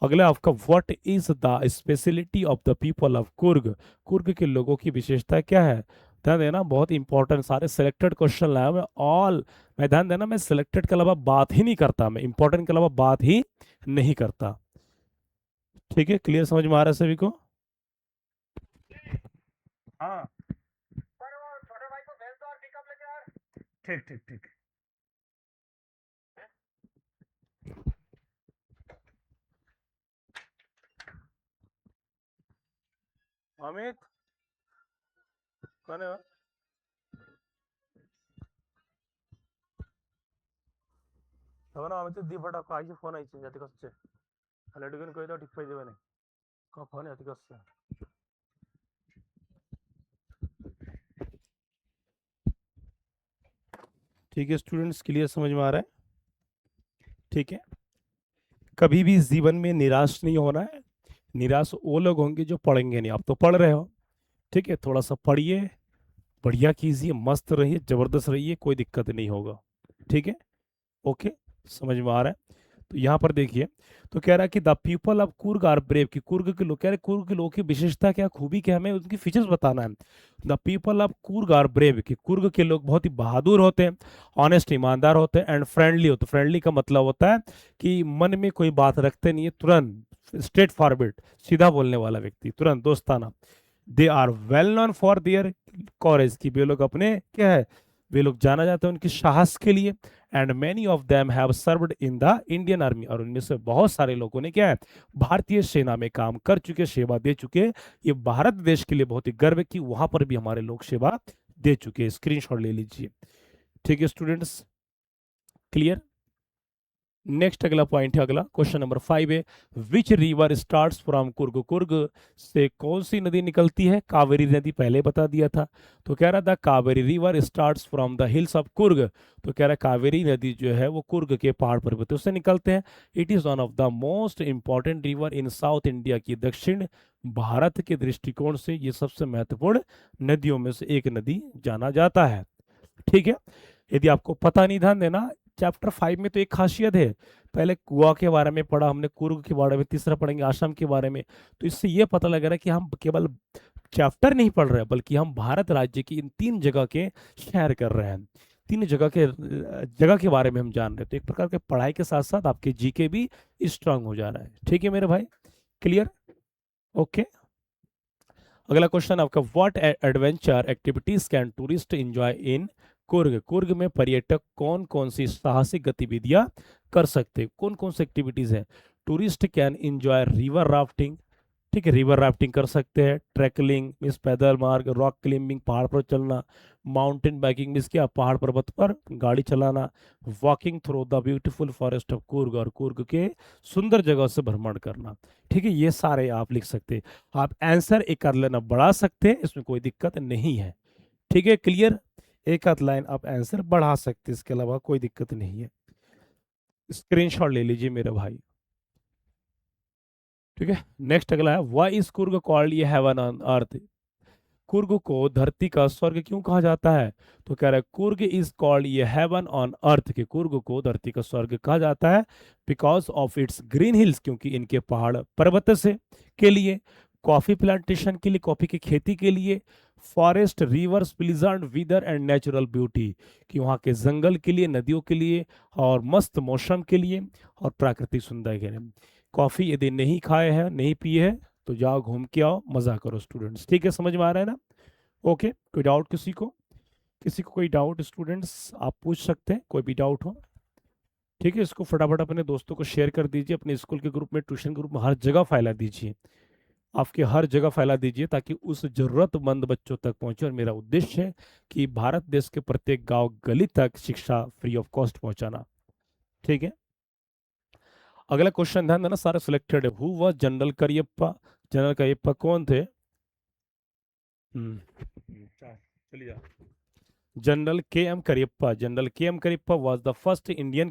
Speaker 1: अगला आपका what is the speciality of the people of Coorg, Coorg के लोगों की विशेषता क्या है। ध्यान देना, बहुत इंपॉर्टेंट, सारे सिलेक्टेड क्वेश्चन लाया मैं, ऑल, मैं ध्यान देना, मैं सिलेक्टेड के अलावा बात ही नहीं करता, मैं इंपॉर्टेंट के अलावा बात ही नहीं करता। ठीक है, क्लियर, समझ में आ रहा है सभी को। हाँ, पर वो छोटे भाई को भेज दो और पिकअप लेके आ। ठीक ठीक ठीक। अमित कौन है वो? তখন আমি তো দি ফটা আইছে ফোন আইছে যাতে করছে তাহলে এটুকুন কই দাও ঠিক পাই দেবে না ফোন যাতে করছে। ठीक है स्टूडेंट्स, क्लियर, समझ में आ रहा है। ठीक है, कभी भी इस जीवन में निराश नहीं होना है, निराश वो लोग होंगे जो पढ़ेंगे नहीं, आप तो पढ़ रहे हो। ठीक है, थोड़ा सा पढ़िए, बढ़िया कीजिए, मस्त रहिए, जबरदस्त रहिए, कोई दिक्कत नहीं होगा। ठीक है, ओके, समझ में आ रहा है। तो यहाँ पर देखिए, तो कह रहा है कि the people of Coorg are brave, कि कुर्ग के लोग, कह रहे कुर्ग के लोगों की विशेषता क्या, खूबी क्या, हमें उनकी फीचर्स बताना है। The people of Coorg are brave, कि कुर्ग के लोग बहुत ही बहादुर होते हैं, ऑनेस्ट, ईमानदार होते हैं, एंड फ्रेंडली होते हैं। फ्रेंडली का मतलब होता है कि मन में कोई बात रखते नहीं है, तुरंत स्ट्रेट फॉरवर्ड, सीधा बोलने वाला व्यक्ति, तुरंत दोस्ताना। They are well known for their courage, की वे लोग अपने क्या है, वे लोग जाना जाते हैं उनके साहस के लिए, and many of them have served in the Indian army, और उनमें से बहुत सारे लोगों ने क्या है, भारतीय सेना में काम कर चुके, सेवा दे चुके। ये भारत देश के लिए बहुत ही गर्व है कि वहां पर भी हमारे लोग सेवा दे चुके। स्क्रीनशॉट ले लीजिए। ठीक है स्टूडेंट्स, क्लियर। नेक्स्ट अगला पॉइंट है, अगला क्वेश्चन नंबर 5 है, which river starts from Coorg, Coorg से कौन सी नदी निकलती है? कावेरी नदी, पहले बता दिया था। तो कह रहा था Kaveri river starts from the hills of Coorg, तो कह रहा है कावेरी नदी जो है वो कुर्ग के पहाड़ पर्वतों से निकलते हैं। It is one of the most important river in south India, की दक्षिण भारत के दृष्टिकोण से ये सबसे महत्वपूर्ण नदियों में से एक नदी जाना जाता है। ठीक है, यदि आपको पता नहीं, ध्यान देना, चैप्टर 5 में तो एक खासियत है, पहले कुआ के बारे में पढ़ा हमने, कुर्ग के बारे में, तीसरा पढ़ेंगे आसाम के बारे में। तो इससे ये पता लग रहा है कि हम केवल चैप्टर नहीं पढ़ रहे हैं, बल्कि हम भारत राज्य की इन 3 जगह के शेयर कर रहे हैं, 3 जगह के बारे में हम जान रहे हैं। तो एक प्रकार के पढ़ाई के साथ साथ आपके जीके भी स्ट्रांग हो जा रहा है। ठीक है मेरे भाई, क्लियर, ओके। अगला क्वेश्चन आपका, what adventure activities can tourist enjoy in Coorg, Coorg में पर्यटक कौन कौन सी साहसिक गतिविधियां कर सकते, कौन कौन सी एक्टिविटीज है? Tourist can enjoy river rafting, ठीक है, रिवर राफ्टिंग कर सकते हैं, ट्रैकलिंग मीन्स पैदल मार्ग, रॉक क्लाइंबिंग पहाड़ पर चलना, माउंटेन बाइकिंग मीन्स क्या, पहाड़ पर्वत पर गाड़ी चलाना, walking through the beautiful forest of Coorg, और कुर्ग के सुंदर जगह से भ्रमण करना। ठीक है, ये सारे आप लिख सकते हैं। आप आंसर एक आध लाइन बढ़ा सकते हैं, इसमें कोई दिक्कत नहीं है। ठीक है, क्लियर, एक आध लाइन आप आंसर बढ़ा सकते हैं, इसके अलावा कोई दिक्कत नहीं है। स्क्रीनशॉट ले लीजिए मेरे भाई। ठीक है, नेक्स्ट अगला है, व्हाई इज कुर्ग कॉल्ड ये हेवन ऑन अर्थ, कुर्ग को धरती का स्वर्ग क्यों कहा जाता है? तो कह रहा है कुर्ग इज कॉल्ड ये हेवन ऑन अर्थ, के कुर्ग को धरती का स्वर्ग कहा जाता है because of its green hills, क्योंकि इनके पहाड़ पर्वत से के लिए, कॉफी प्लांटेशन के लिए, कॉफी की खेती के लिए, forest, rivers, pleasant weather and natural beauty, कि वहाँ के जंगल के लिए, नदियों के लिए, और मस्त मौसम के लिए, और प्राकृतिक सुंदर के लिए। कॉफी यदि नहीं खाए हैं, नहीं पिए हैं, तो जाओ घूम के आओ, मजा करो स्टूडेंट्स। ठीक है, समझ में आ रहा है ना? ओके, कोई डाउट किसी को? किसी को कोई डाउट स्टूडेंट्स, आप पूछ सकते हैं, कोई भी डाउट हो। ठीक है, इसको फटाफट अपने दोस्तों को शेयर कर दीजिए, अपने स्कूल के ग्रुप में, ट्यूशन ग्रुप में, हर जगह फैला दीजिए, आपके हर जगह फैला दीजिए, ताकि उस जरूरतमंद बच्चों तक पहुंचे। और मेरा उद्देश्य है कि भारत देश के प्रत्येक गांव गली तक शिक्षा फ्री ऑफ कॉस्ट पहुंचाना। ठीक है, अगला क्वेश्चन ध्यान देना, सारे सिलेक्टेड है। Who was general Cariappa, general Cariappa कौन थे? चलिए, general K M Cariappa, general K M Cariappa was the first Indian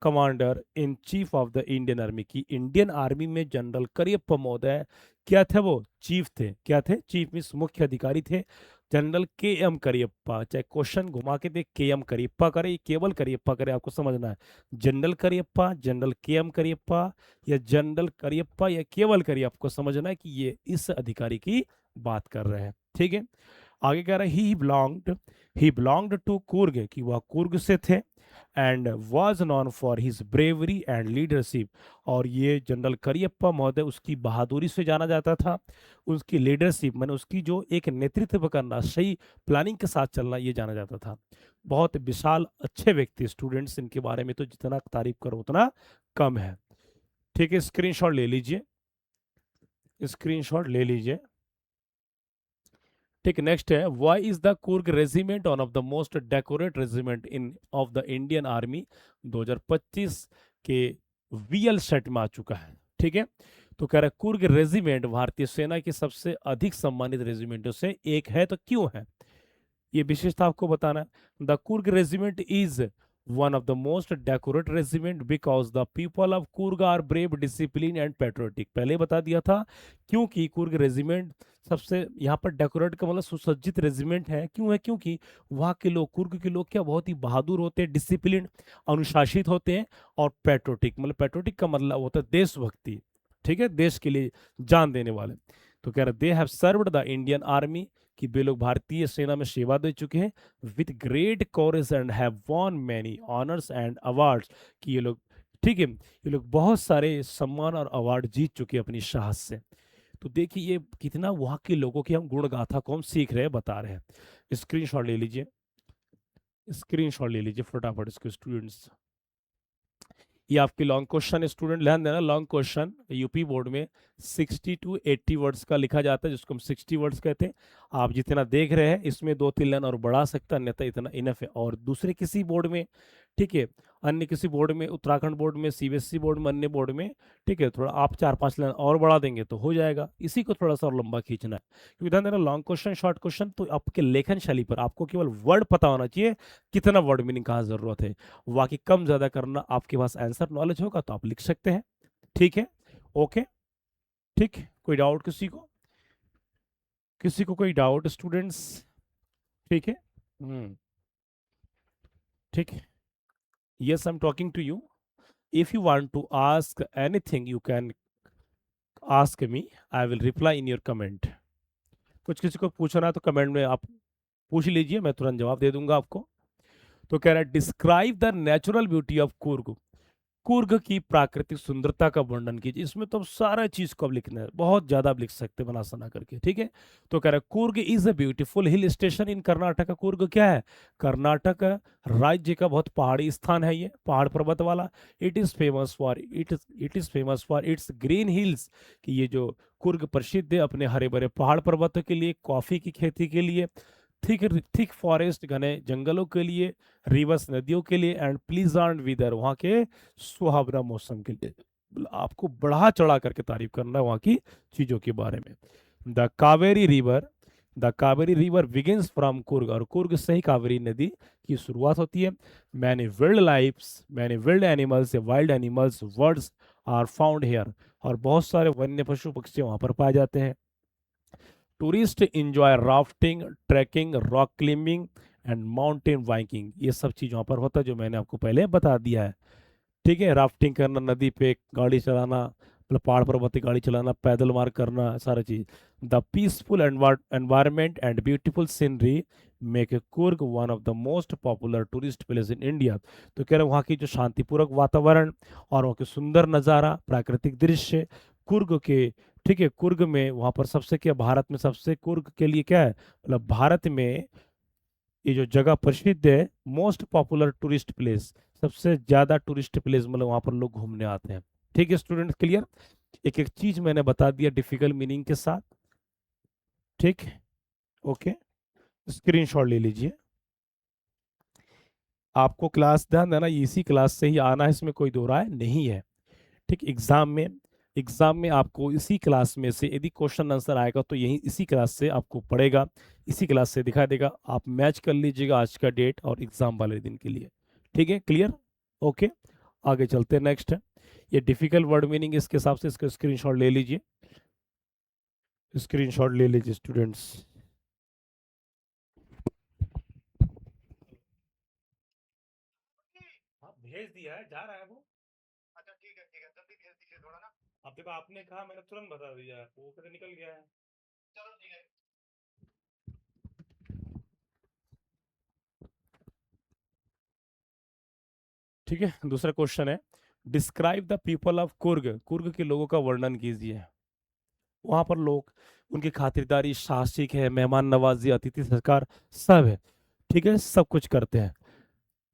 Speaker 1: commander in chief of the Indian army, की इंडियन आर्मी में जनरल करियप्पा महोदय क्या थे? वो चीफ थे। क्या थे? चीफ मीन्स मुख्य अधिकारी थे। जनरल के एम करियप्पा, चाहे क्वेश्चन घुमा के दे के एम करियप्पा करे, केवल करियप्पा करे, आपको समझना है, general Cariappa, general K M Cariappa, या जनरल करियप्पा, या केवल करियप्पा, आपको समझना है कि ये इस अधिकारी की बात कर रहे हैं। ठीक है, आगे कह रहा है ही बिलोंग्ड टू कुर्ग, कि वह कुर्ग से थे, and was non for his bravery and leadership, और ये जनरल करियप्पा महोदय उसकी बहादुरी से जाना जाता था, उसकी लीडरशिप मैंने उसकी जो एक नेतृत्व करना, सही प्लानिंग के साथ चलना, ये जाना जाता था। बहुत विशाल अच्छे व्यक्ति स्टूडेंट्स, इनके बारे में तो जितना तारीफ करो उतना कम है। ठीक है, स्क्रीनशॉट ले लीजिए, स्क्रीनशॉट ले लीजिए। ठीक, नेक्स्ट है, why is the Coorg regiment one of the most decorate regiment in of the Indian army, 2025 के वीएल सेट में आ चुका है। ठीक है, तो कह रहा है कुर्ग रेजिमेंट भारतीय सेना की सबसे अधिक सम्मानित रेजिमेंटों से एक है, तो क्यों है? ये विशेषता आपको बताना है। The Coorg regiment is one of the most decorate regiment because the people of Coorg are brave, discipline and patriotic, पहले बता दिया था। क्योंकि कुर्ग रेजिमेंट सबसे, यहाँ पर डेकोरेट का मतलब सुसज्जित रेजिमेंट है, क्यों है? क्योंकि वहाँ के लोग, कुर्ग के लोग क्या, बहुत ही बहादुर होते हैं, डिसिप्लिन, अनुशासित होते हैं, और पेट्रोटिक, मतलब पेट्रोटिक का मतलब होता है देशभक्ति। ठीक है, देश के लिए जान देने वाले। तो कह रहे they have served the Indian army, कि वे लोग भारतीय सेना में सेवा दे चुके हैं, with great courage and have won many honours and awards, कि ये लोग, ठीक है, ये लोग बहुत सारे सम्मान और अवार्ड जीत चुके हैं अपनी साहस से। तो देखिए ये कितना वहाँ के लोगों की हम गुण गाथा को हम सीख रहे हैं, बता रहे हैं। स्क्रीनशॉट ले लीजिए। स्क्रीनशॉट ले लीजिए फटाफट इसके स्टूडेंट्स। ये आपके लॉन्ग क्वेश्चन है स्टूडेंट, ध्यान देना, लॉन्ग क्वेश्चन यूपी बोर्ड में 60 to 80 वर्ड्स का लिखा जाता है, जिसको हम 60 वर्ड्स कहते हैं। आप जितना देख रहे हैं इसमें 2-3 लाइन और बढ़ा सकते हैं, अन्यथा इतना इनफ है। और दूसरे किसी बोर्ड में, ठीक है, अन्य किसी बोर्ड में, उत्तराखंड बोर्ड में, सीबीएसई बोर्ड में, अन्य बोर्ड में, ठीक है, थोड़ा आप 4-5 लाइन और बढ़ा देंगे तो हो जाएगा। इसी को थोड़ा सा और लंबा खींचना है, क्योंकि ध्यान देना लॉन्ग क्वेश्चन शॉर्ट क्वेश्चन तो आपके लेखन शैली पर, आपको केवल वर्ड पता होना चाहिए, कितना वर्ड मीनिंग कहाँ जरूरत है, बाकी कम ज्यादा करना, आपके पास आंसर नॉलेज होगा तो आप लिख सकते हैं। ठीक है, ओके, ठीक, कोई डाउट किसी को, किसी को कोई डाउट स्टूडेंट्स? ठीक है, ठीक है, yes I'm talking to you, if you want to ask anything you can ask me, I will reply in your comment। कुछ किसी को पूछना है तो कमेंट में आप पूछ लीजिए, मैं तुरंत जवाब दे दूंगा आपको। तो कह रहा है describe the natural beauty of Coorg, Coorg की प्राकृतिक सुंदरता का वर्णन कीजिए। इसमें तो अब सारा चीज को अब लिखना है, बहुत ज्यादा आप लिख सकते हैं बना सना करके, ठीक है। तो कह रहा है Coorg is a beautiful hill station इन कर्नाटक। कुर्ग क्या है? कर्नाटक राज्य का बहुत पहाड़ी स्थान है, ये पहाड़ पर्वत वाला। It is famous for its green hills, कि ये जो कुर्ग प्रसिद्ध है अपने हरे भरे पहाड़ पर्वतों के लिए, कॉफी की खेती के लिए, थिक थिक फॉरेस्ट घने जंगलों के लिए, रिवर्स नदियों के लिए, एंड प्लीजेंट वेदर वहाँ के सुहावना मौसम के लिए। आपको बढ़ा चढ़ा करके तारीफ करना है वहाँ की चीजों के बारे में। The Kaveri river begins from Coorg, और कुर्ग से ही कावेरी नदी की शुरुआत होती है। Many wild animals, wild animals, birds are found here, और बहुत सारे वन्य पशु पक्षी वहां पर पाए जाते हैं। Tourist enjoy rafting, trekking, rock climbing and mountain biking. ये सब चीज वहां पर होता है जो मैंने आपको पहले बता दिया है। ठीक है, राफ्टिंग करना, नदी पे गाड़ी चलाना, मतलब पहाड़ पर्वत पे गाड़ी चलाना, पैदल मार्ग करना, सारा चीज। The peaceful environment and beautiful scenery make Coorg one of the most popular tourist place in India. तो कह रहे हैं वहाँ की जो शांतिपूर्वक वातावरण और वहाँ के सुंदर नज़ारा, प्राकृतिक दृश्य कुर्ग के, ठीक है, कुर्ग में वहाँ पर सबसे, क्या भारत में सबसे कुर्ग के लिए क्या है, मतलब भारत में ये जो जगह प्रसिद्ध है, मोस्ट पॉपुलर टूरिस्ट प्लेस, सबसे ज्यादा टूरिस्ट प्लेस, मतलब वहां पर लोग घूमने आते हैं। ठीक है स्टूडेंट, क्लियर? एक एक चीज मैंने बता दिया डिफिकल्ट मीनिंग के साथ। ठीक, ओके, स्क्रीनशॉट ले लीजिए। आपको क्लास, ध्यान देना, इसी क्लास से ही आना है, इसमें कोई दो राय नहीं है। ठीक, एग्जाम में आपको इसी क्लास में से यदि क्वेश्चन आंसर आएगा तो यही इसी क्लास से आपको पढ़ेगा, इसी क्लास से दिखा देगा। आप मैच कर लीजिएगा आज का डेट और एग्जाम वाले दिन के लिए। ठीक है, क्लियर, ओके, आगे चलते हैं। नेक्स्ट है ये डिफिकल्ट वर्ड मीनिंग, इसके हिसाब से इसका स्क्रीनशॉट ले लीजिए, स्क्रीनशॉट ले लीजिए स्टूडेंट्स। हाँ भेज दिया है, जा रहा है वो। अच्छा ठीक है, ठीक है, जल्दी भेज दीजिए थोड़ा ना। अब देखो आपने कहा, मैंने तुरंत बता दिया है, वो कैसे निकल गया है। चलो ठीक है। ठीक है, दूसरा क्वेश्चन है describe the people of Coorg, Coorg के लोगों का वर्णन कीजिए। वहां पर लोग, उनकी खातिरदारी, साहसिक है, मेहमान नवाजी, अतिथि सत्कार सब है, ठीक है, सब कुछ करते हैं।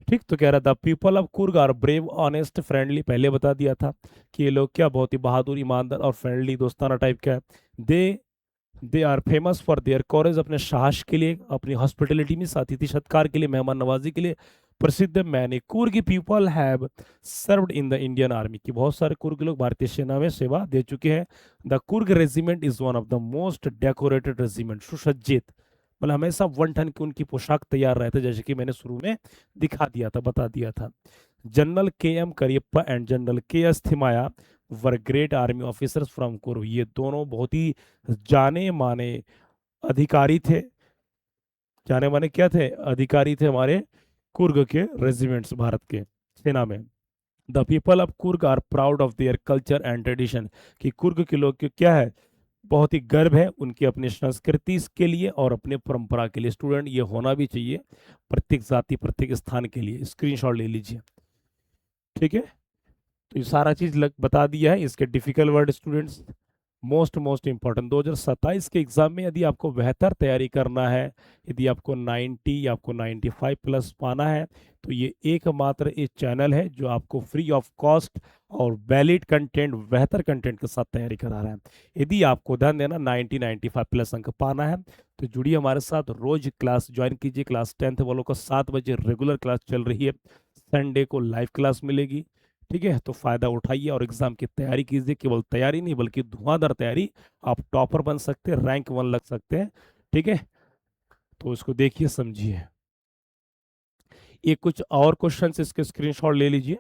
Speaker 1: ठीक, तो कह रहा था people of Coorg are brave, honest, friendly, पहले बता दिया था कि ये लोग क्या बहुत ही बहादुर, ईमानदार और फ्रेंडली, दोस्ताना टाइप का है। They they are famous for their courage, अपने साहस के लिए, अपनी हॉस्पिटलिटी में, अतिथि सत्कार के लिए, मेहमान नवाजी के लिए प्रसिद्ध। मैंने Coorg people have served in the Indian army, की बहुत सारे कुर्ग लोग भारतीय सेना में सेवा दे चुके हैं। The Coorg regiment is one of the most decorated regiment, सुसज्जित, मतलब हमेशा 1 टन की उनकी पोशाक तैयार रहता है, जैसे कि मैंने शुरू में दिखा दिया था, बता दिया था। General K M Cariappa and general K S Thimayya were great army officers from Coorg, ये दोनों बहुत ही जाने माने अधिकारी थे, जाने माने क्या थे, अधिकारी थे हमारे कुर्ग के रेजिमेंट्स, भारत के सेना में। The people of Coorg are proud of their culture and tradition, कि कुर्ग के लोग के क्या है, बहुत ही गर्व है उनकी अपनी संस्कृति के लिए और अपने परंपरा के लिए। स्टूडेंट ये होना भी चाहिए प्रत्येक जाति प्रत्येक स्थान के लिए। स्क्रीनशॉट ले लीजिए। ठीक है, तो ये सारा चीज बता दिया है। इसके difficult word students most important 2027 के एग्जाम में यदि आपको बेहतर तैयारी करना है, यदि आपको 90 या आपको 95 प्लस पाना है, तो ये एकमात्र एक चैनल है जो आपको फ्री ऑफ कॉस्ट और वैलिड कंटेंट, बेहतर कंटेंट के साथ तैयारी करा रहा है। यदि आपको ध्यान देना 90-95 प्लस अंक पाना है तो जुड़िए हमारे साथ, रोज क्लास ज्वाइन कीजिए। क्लास 10th वालों का 7 बजे रेगुलर क्लास चल रही है, संडे को लाइव क्लास मिलेगी। ठीक है, तो फायदा उठाइए और एग्जाम की तैयारी कीजिए। केवल तैयारी नहीं बल्कि धुआंधार तैयारी, आप टॉपर बन सकते हैं, रैंक 1 लग सकते हैं। ठीक है, तो इसको देखिए समझिए। ये कुछ और क्वेश्चंस, इसके स्क्रीनशॉट ले लीजिए।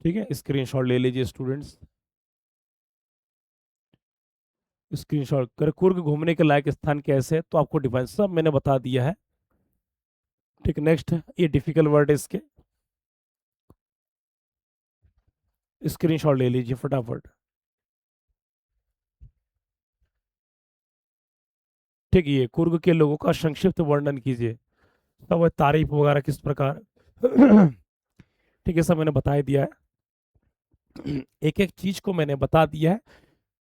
Speaker 1: ठीक है, स्क्रीनशॉट ले लीजिए स्टूडेंट्स, स्क्रीनशॉट कर। कुर्ग घूमने के लायक स्थान कैसे है, तो आपको डिफाइन सब मैंने बता दिया है। ठीक, नेक्स्ट, ये डिफिकल्ट वर्ड है, इसके स्क्रीनशॉट ले लीजिए फटाफट। ठीक है, ये कुर्ग के लोगों का संक्षिप्त वर्णन कीजिए। सब तारीफ वगैरह किस प्रकार ठीक है, सब मैंने बता ही दिया है। एक एक चीज को मैंने बता दिया है,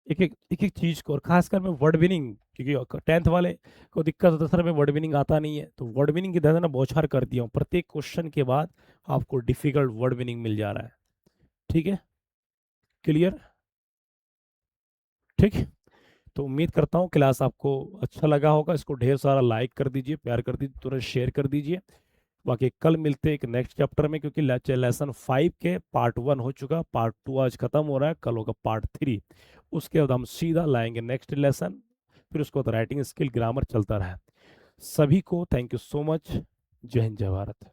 Speaker 1: एक एक चीज को, और खासकर मैं वर्ड मीनिंग, क्योंकि 10th वाले को दिक्कत होता है सर में वर्ड मीनिंग आता नहीं है, तो वर्ड मीनिंग की दादा ना बौछार कर दिया हूँ। प्रत्येक क्वेश्चन के बाद आपको डिफिकल्ट वर्ड मीनिंग मिल जा रहा है। ठीक है, क्लियर। ठीक, तो उम्मीद करता हूँ क्लास आपको अच्छा लगा होगा। इसको ढेर सारा लाइक कर दीजिए, प्यार कर दीजिए, तुरंत शेयर कर दीजिए। बाकी कल मिलते हैं एक नेक्स्ट चैप्टर में, क्योंकि लेसन 5 के पार्ट 1 हो चुका, पार्ट 2 आज खत्म हो रहा है, कल होगा पार्ट 3। उसके बाद हम सीधा लाएंगे नेक्स्ट लेसन, फिर उसके बाद राइटिंग स्किल, ग्रामर चलता रहा। सभी को थैंक यू सो मच। जय हिंद, जय भारत।